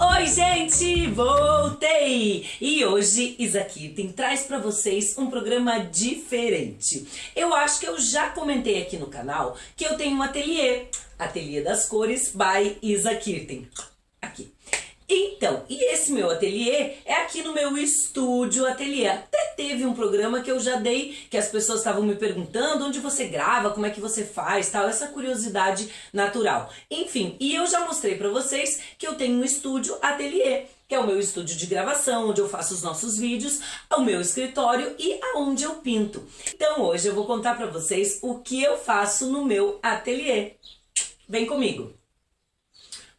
Oi, gente! Voltei! E hoje Isa Kirten traz pra vocês um programa diferente. Eu acho que eu já comentei aqui no canal que eu tenho um ateliê das cores by Isa Kirten. Aqui. Então, e esse meu ateliê é aqui no meu estúdio ateliê. Até teve um programa que eu já dei, que as pessoas estavam me perguntando onde você grava, como é que você faz, tal, essa curiosidade natural. Enfim, e eu já mostrei pra vocês que eu tenho um estúdio ateliê, que é o meu estúdio de gravação, onde eu faço os nossos vídeos, o meu escritório e aonde eu pinto. Então hoje eu vou contar pra vocês o que eu faço no meu ateliê. Vem comigo!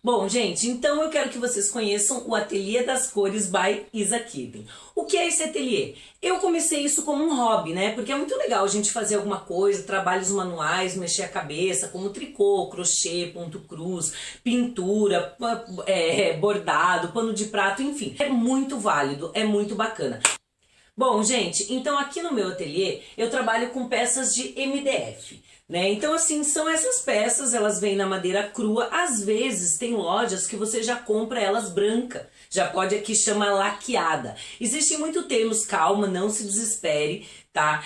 Bom, gente, então eu quero que vocês conheçam o Ateliê das Cores by Isa Kirten. O que é esse ateliê? Eu comecei isso como um hobby, né? Porque é muito legal a gente fazer alguma coisa, trabalhos manuais, mexer a cabeça, como tricô, crochê, ponto cruz, pintura, bordado, pano de prato, enfim. É muito válido, é muito bacana. Bom, gente, então aqui no meu ateliê eu trabalho com peças de MDF, né? Então assim, são essas peças, elas vêm na madeira crua, às vezes tem lojas que você já compra elas branca, já pode aqui chama laqueada. Existem muitos termos, calma, não se desespere, tá?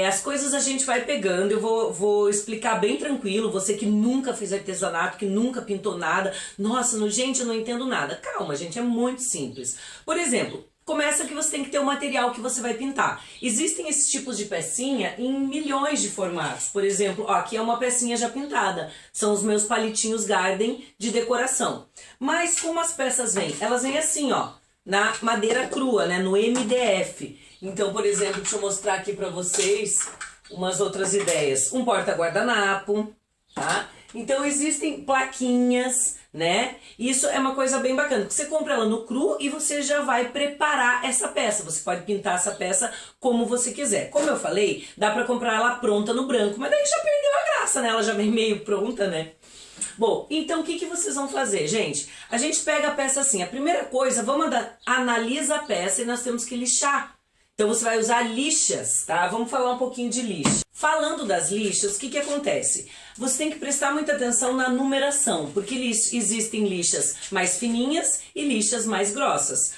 As coisas a gente vai pegando, eu vou explicar bem tranquilo, você que nunca fez artesanato, que nunca pintou nada, nossa, gente, eu não entendo nada. Calma, gente, é muito simples. Por exemplo, começa que você tem que ter o material que você vai pintar. Existem esses tipos de pecinha em milhões de formatos. Por exemplo, ó, aqui é uma pecinha já pintada. São os meus palitinhos Garden de decoração. Mas como as peças vêm? Elas vêm assim, ó, na madeira crua, né, no MDF. Então, por exemplo, deixa eu mostrar aqui pra vocês umas outras ideias. Um porta-guardanapo, tá? Então existem plaquinhas, né? Isso é uma coisa bem bacana, porque você compra ela no cru e você já vai preparar essa peça. Você pode pintar essa peça como você quiser. Como eu falei, dá pra comprar ela pronta no branco, mas daí já perdeu a graça, né? Ela já vem meio pronta, né? Bom, então o que vocês vão fazer, gente? A gente pega a peça assim, a primeira coisa, analisa a peça e nós temos que lixar. Então você vai usar lixas, tá? Vamos falar um pouquinho de lixa. Falando das lixas, o que acontece? Você tem que prestar muita atenção na numeração, porque existem lixas mais fininhas e lixas mais grossas.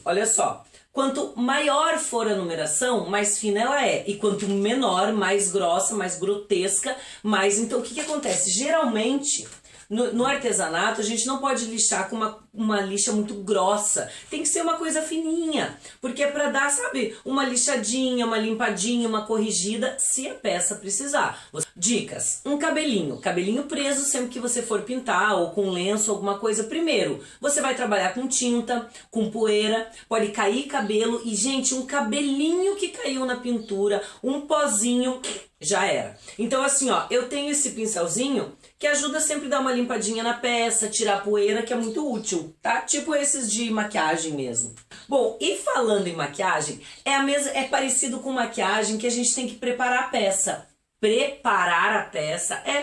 Olha só, quanto maior for a numeração, mais fina ela é. E quanto menor, mais grossa, mais grotesca, mais... Então o que acontece? Geralmente... No artesanato, a gente não pode lixar com uma lixa muito grossa. Tem que ser uma coisa fininha. Porque é pra dar, sabe, uma lixadinha, uma limpadinha, uma corrigida, se a peça precisar. Dicas. Um cabelinho. Cabelinho preso sempre que você for pintar, ou com lenço, alguma coisa. Primeiro, você vai trabalhar com tinta, com poeira, pode cair cabelo. E, gente, um cabelinho que caiu na pintura, um pozinho... já era. Então assim, ó, eu tenho esse pincelzinho que ajuda sempre a dar uma limpadinha na peça, tirar a poeira, que é muito útil, tá? Tipo esses de maquiagem mesmo. Bom, e falando em maquiagem, é parecido com maquiagem que a gente tem que preparar a peça. Preparar a peça é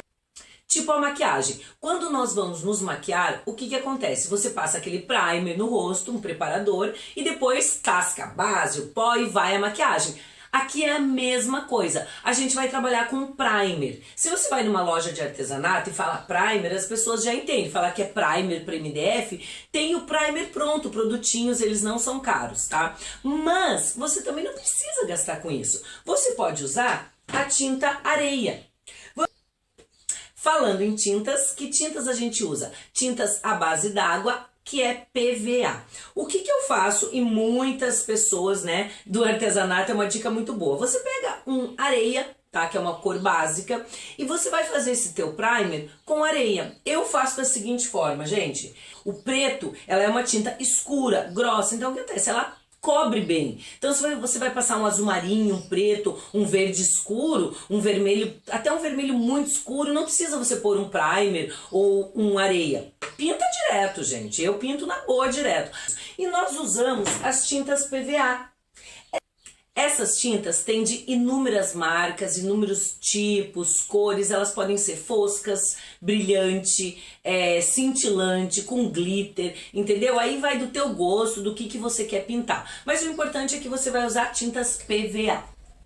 tipo a maquiagem. Quando nós vamos nos maquiar, o que acontece? Você passa aquele primer no rosto, um preparador, e depois tasca a base, o pó e vai a maquiagem. Aqui é a mesma coisa, a gente vai trabalhar com primer. Se você vai numa loja de artesanato e fala primer, as pessoas já entendem. Falar que é primer para MDF, tem o primer pronto, produtinhos, eles não são caros, tá? Mas você também não precisa gastar com isso. Você pode usar a tinta areia. Falando em tintas, que tintas a gente usa? Tintas à base d'água, que é PVA. O que eu faço, e muitas pessoas, né, do artesanato é uma dica muito boa. Você pega areia, tá, que é uma cor básica, e você vai fazer esse teu primer com areia. Eu faço da seguinte forma, gente. O preto, ela é uma tinta escura, grossa, então o que acontece? Ela cobre bem. Então você vai passar um azul marinho, um preto, um verde escuro, um vermelho, até um vermelho muito escuro, não precisa você pôr um primer ou areia. Pinta direto, gente. Eu pinto na boa direto. E nós usamos as tintas PVA. Essas tintas têm de inúmeras marcas, inúmeros tipos, cores, elas podem ser foscas, brilhante, cintilante, com glitter, entendeu? Aí vai do teu gosto, do que você quer pintar. Mas o importante é que você vai usar tintas PVA.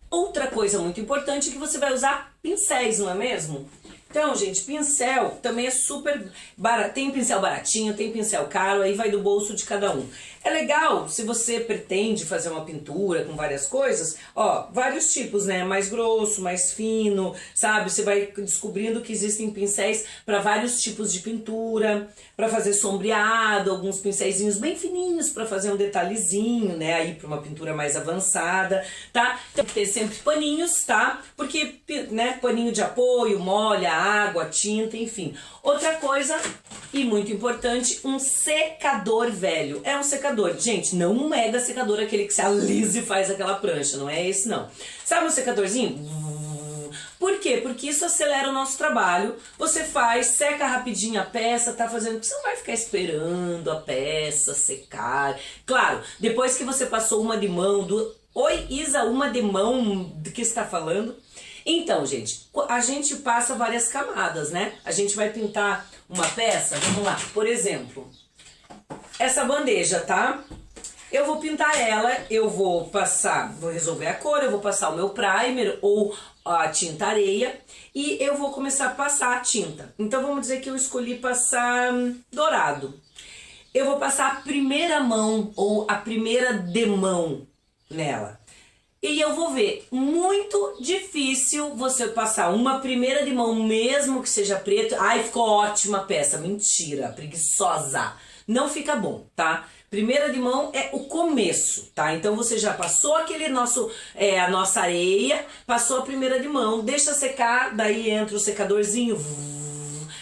Outra coisa muito importante é que você vai usar pincéis, não é mesmo? Então, gente, pincel também é super barato. Tem pincel baratinho, tem pincel caro, aí vai do bolso de cada um. É legal se você pretende fazer uma pintura com várias coisas, ó, vários tipos, né? Mais grosso, mais fino, sabe? Você vai descobrindo que existem pincéis para vários tipos de pintura, para fazer sombreado, alguns pincéisinhos bem fininhos para fazer um detalhezinho, né? Aí para uma pintura mais avançada, tá? Tem que ter sempre paninhos, tá? Porque, né, paninho de apoio, molha, água, tinta, enfim. Outra coisa, e muito importante, um secador velho. É um secador, gente, não um mega secador, aquele que se alisa e faz aquela prancha, não é esse não. Sabe um secadorzinho? Por quê? Porque isso acelera o nosso trabalho. Você faz, seca rapidinho a peça, tá fazendo, você não vai ficar esperando a peça secar. Claro, depois que você passou uma de mão, Oi, Isa, uma de mão, do que você está falando? Então, gente, a gente passa várias camadas, né? A gente vai pintar uma peça, vamos lá, por exemplo, essa bandeja, tá? Eu vou pintar ela, eu vou resolver a cor, eu vou passar o meu primer ou a tinta areia e eu vou começar a passar a tinta. Então, vamos dizer que eu escolhi passar dourado. Eu vou passar a primeira mão ou a primeira demão nela. E eu vou ver, muito difícil você passar uma primeira de mão, mesmo que seja preto. Ai, ficou ótima a peça. Mentira, preguiçosa. Não fica bom, tá? Primeira de mão é o começo, tá? Então você já passou aquele a nossa areia, passou a primeira de mão, deixa secar, daí entra o secadorzinho,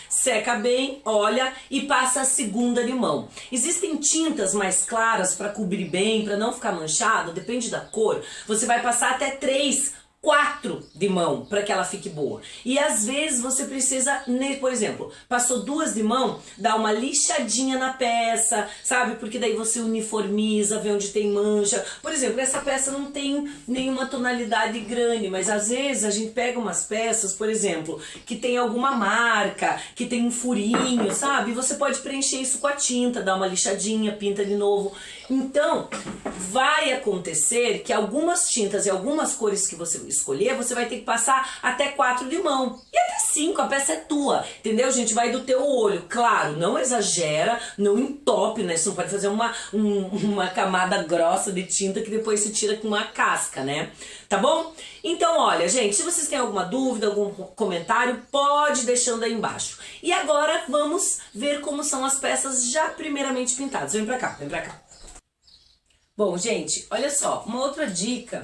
seca bem, olha e passa a segunda de mão. Existem tintas mais claras para cobrir bem, para não ficar manchado, depende da cor. Você vai passar até 3, 4 de mão para que ela fique boa. E às vezes você precisa, por exemplo, passou 2 de mão, dá uma lixadinha na peça, sabe? Porque daí você uniformiza, vê onde tem mancha. Por exemplo, essa peça não tem nenhuma tonalidade grande, mas às vezes a gente pega umas peças, por exemplo, que tem alguma marca, que tem um furinho, sabe? E você pode preencher isso com a tinta, dar uma lixadinha, pinta de novo. Então, vai acontecer que algumas tintas e algumas cores que você escolher, você vai ter que passar até 4 de mão. E até 5, a peça é tua, entendeu, gente? Vai do teu olho. Claro, não exagera, não entope, né? Você não pode fazer uma camada grossa de tinta que depois se tira com uma casca, né? Tá bom? Então, olha, gente, se vocês têm alguma dúvida, algum comentário, pode deixando aí embaixo. E agora vamos ver como são as peças já primeiramente pintadas. Vem pra cá, vem pra cá. Bom, gente, olha só, uma outra dica,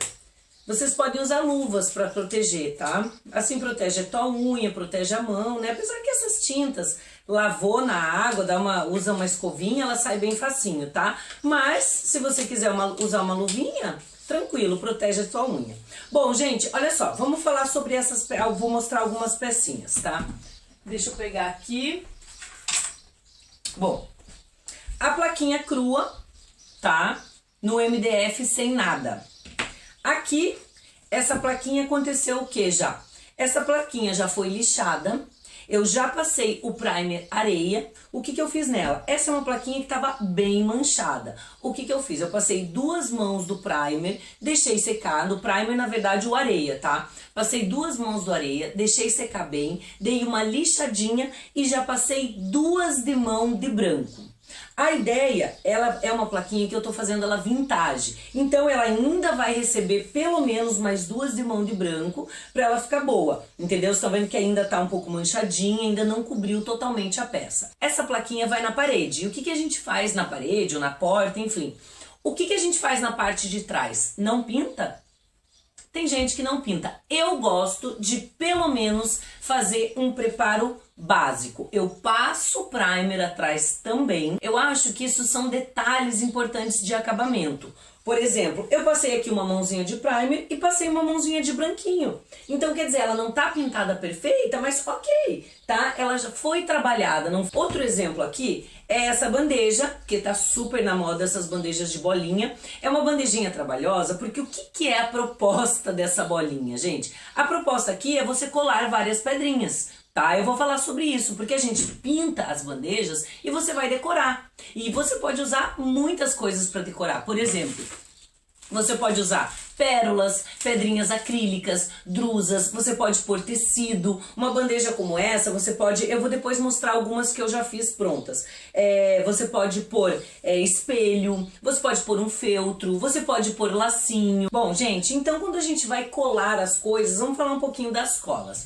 vocês podem usar luvas para proteger, tá? Assim protege a tua unha, protege a mão, né? Apesar que essas tintas, lavou na água, usa uma escovinha, ela sai bem facinho, tá? Mas, se você quiser usar uma luvinha, tranquilo, protege a tua unha. Bom, gente, olha só, vamos falar sobre essas, eu vou mostrar algumas pecinhas, tá? Deixa eu pegar aqui. Bom, a plaquinha crua, tá? No MDF sem nada. Aqui, essa plaquinha aconteceu o que já? Essa plaquinha já foi lixada, eu já passei o primer areia. O que eu fiz nela? Essa é uma plaquinha que estava bem manchada. O que eu fiz? Eu passei 2 mãos do primer, deixei secar. No primer, na verdade, o areia, tá? Passei 2 mãos do areia, deixei secar bem, dei uma lixadinha e já passei 2 de mão de branco. A ideia, ela é uma plaquinha que eu tô fazendo ela vintage, então ela ainda vai receber pelo menos mais 2 de mão de branco pra ela ficar boa, entendeu? Você tá vendo que ainda tá um pouco manchadinha, ainda não cobriu totalmente a peça. Essa plaquinha vai na parede, e o que a gente faz na parede ou na porta, enfim. O que a gente faz na parte de trás? Não pinta? Tem gente que não pinta. Eu gosto de pelo menos fazer um preparo básico. Eu passo primer atrás também. Eu acho que isso são detalhes importantes de acabamento. Por exemplo, eu passei aqui uma mãozinha de primer e passei uma mãozinha de branquinho. Então, quer dizer, ela não tá pintada perfeita, mas ok, tá? Ela já foi trabalhada. Outro exemplo aqui é essa bandeja, que tá super na moda, essas bandejas de bolinha. É uma bandejinha trabalhosa, porque o que é a proposta dessa bolinha, gente? A proposta aqui é você colar várias pedrinhas. Tá? Eu vou falar sobre isso, porque a gente pinta as bandejas e você vai decorar. E você pode usar muitas coisas para decorar. Por exemplo, você pode usar pérolas, pedrinhas acrílicas, drusas, você pode pôr tecido. Uma bandeja como essa, você pode... Eu vou depois mostrar algumas que eu já fiz prontas. Você pode pôr espelho, você pode pôr um feltro, você pode pôr lacinho. Bom, gente, então quando a gente vai colar as coisas, vamos falar um pouquinho das colas.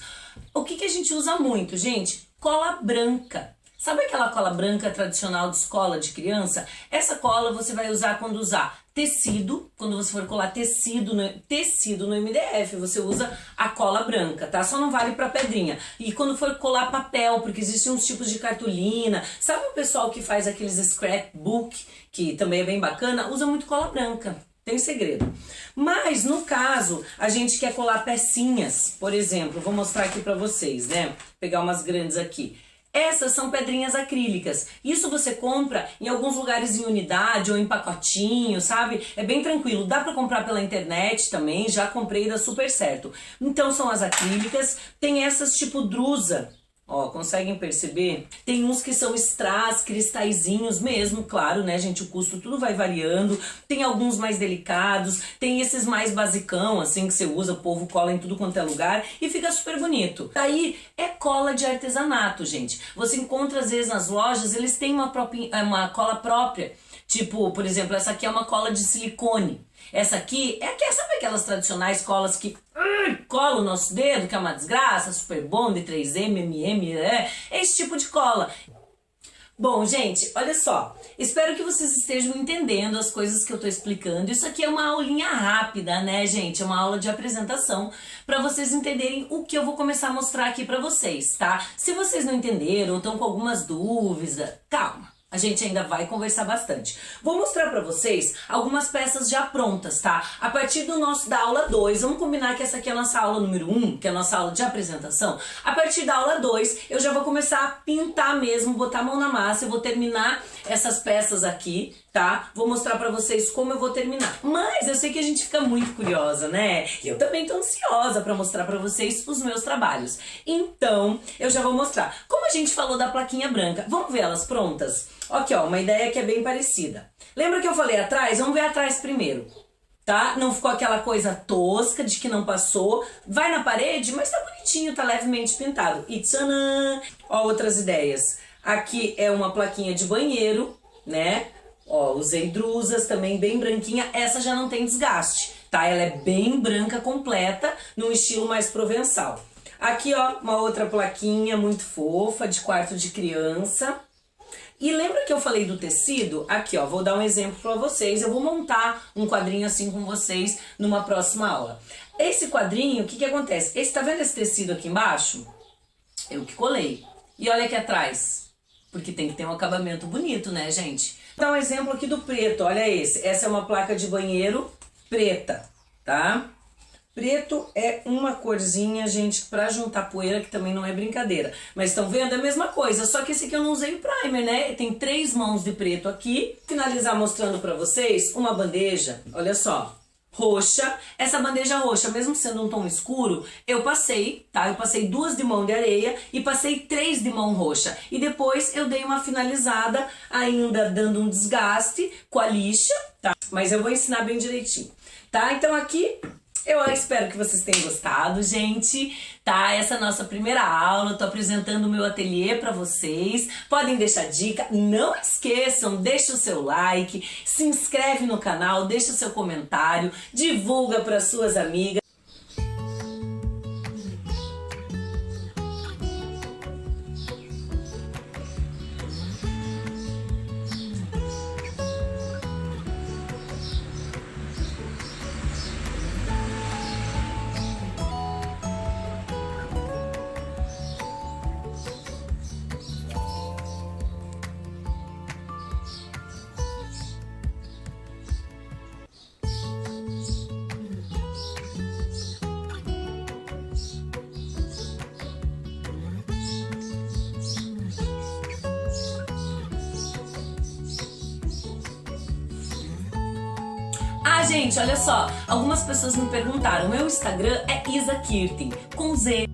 O que a gente usa muito, gente? Cola branca. Sabe aquela cola branca tradicional de escola de criança? Essa cola você vai usar quando usar tecido, quando você for colar tecido no MDF, você usa a cola branca, tá? Só não vale para pedrinha. E quando for colar papel, porque existem uns tipos de cartolina, sabe o pessoal que faz aqueles scrapbook, que também é bem bacana, usa muito cola branca. Tem segredo. Mas, no caso, a gente quer colar pecinhas, por exemplo, vou mostrar aqui pra vocês, né? Vou pegar umas grandes aqui. Essas são pedrinhas acrílicas. Isso você compra em alguns lugares em unidade ou em pacotinho, sabe? É bem tranquilo. Dá pra comprar pela internet também, já comprei e dá super certo. Então são as acrílicas. Tem essas tipo drusa. Ó, conseguem perceber? Tem uns que são strass, cristalzinhos mesmo, claro, né, gente? O custo tudo vai variando. Tem alguns mais delicados, tem esses mais basicão, assim, que você usa, o povo cola em tudo quanto é lugar e fica super bonito. Daí é cola de artesanato, gente. Você encontra às vezes nas lojas, eles têm uma cola própria. Tipo, por exemplo, essa aqui é uma cola de silicone. Essa aqui sabe aquelas tradicionais colas que cola o nosso dedo, que é uma desgraça, Super Bond, 3M, MM, é esse tipo de cola. Bom, gente, olha só, espero que vocês estejam entendendo as coisas que eu tô explicando. Isso aqui é uma aulinha rápida, né, gente? É uma aula de apresentação para vocês entenderem o que eu vou começar a mostrar aqui para vocês, tá? Se vocês não entenderam, estão com algumas dúvidas, calma. A gente ainda vai conversar bastante. Vou mostrar pra vocês algumas peças já prontas, tá? A partir da aula 2, vamos combinar que essa aqui é a nossa aula número 1, que é a nossa aula de apresentação. A partir da aula 2, eu já vou começar a pintar mesmo, botar a mão na massa, eu vou terminar essas peças aqui, tá? Vou mostrar pra vocês como eu vou terminar. Mas eu sei que a gente fica muito curiosa, né? Eu também tô ansiosa pra mostrar pra vocês os meus trabalhos. Então, eu já vou mostrar. Como a gente falou da plaquinha branca, vamos ver elas prontas? Aqui, ó, uma ideia que é bem parecida. Lembra que eu falei atrás? Vamos ver atrás primeiro, tá? Não ficou aquela coisa tosca de que não passou. Vai na parede, mas tá bonitinho, tá levemente pintado. E tchanã! Ó, outras ideias. Aqui é uma plaquinha de banheiro, né? Ó, usei drusas também bem branquinha. Essa já não tem desgaste, tá? Ela é bem branca completa, num estilo mais provençal. Aqui, ó, uma outra plaquinha muito fofa, de quarto de criança. E lembra que eu falei do tecido? Aqui, ó, vou dar um exemplo para vocês. Eu vou montar um quadrinho assim com vocês numa próxima aula. Esse quadrinho, o que acontece? Tá vendo esse tecido aqui embaixo? Eu que colei. E olha aqui atrás. Porque tem que ter um acabamento bonito, né, gente? Vou dar um exemplo aqui do preto, olha esse. Essa é uma placa de banheiro preta, tá? Preto é uma corzinha, gente, pra juntar poeira, que também não é brincadeira. Mas estão vendo? É a mesma coisa, só que esse aqui eu não usei o primer, né? Tem 3 mãos de preto aqui. Finalizar mostrando pra vocês uma bandeja, olha só, roxa. Essa bandeja roxa, mesmo sendo um tom escuro, eu passei, tá? Eu passei 2 de mão de areia e passei 3 de mão roxa. E depois eu dei uma finalizada, ainda dando um desgaste com a lixa, tá? Mas eu vou ensinar bem direitinho, tá? Então aqui... eu espero que vocês tenham gostado, gente, tá? Essa é a nossa primeira aula, eu tô apresentando o meu ateliê pra vocês. Podem deixar dica, não esqueçam, deixa o seu like, se inscreve no canal, deixa o seu comentário, divulga para suas amigas. Gente, olha só, algumas pessoas me perguntaram, meu Instagram é Isa Kirten, com Z.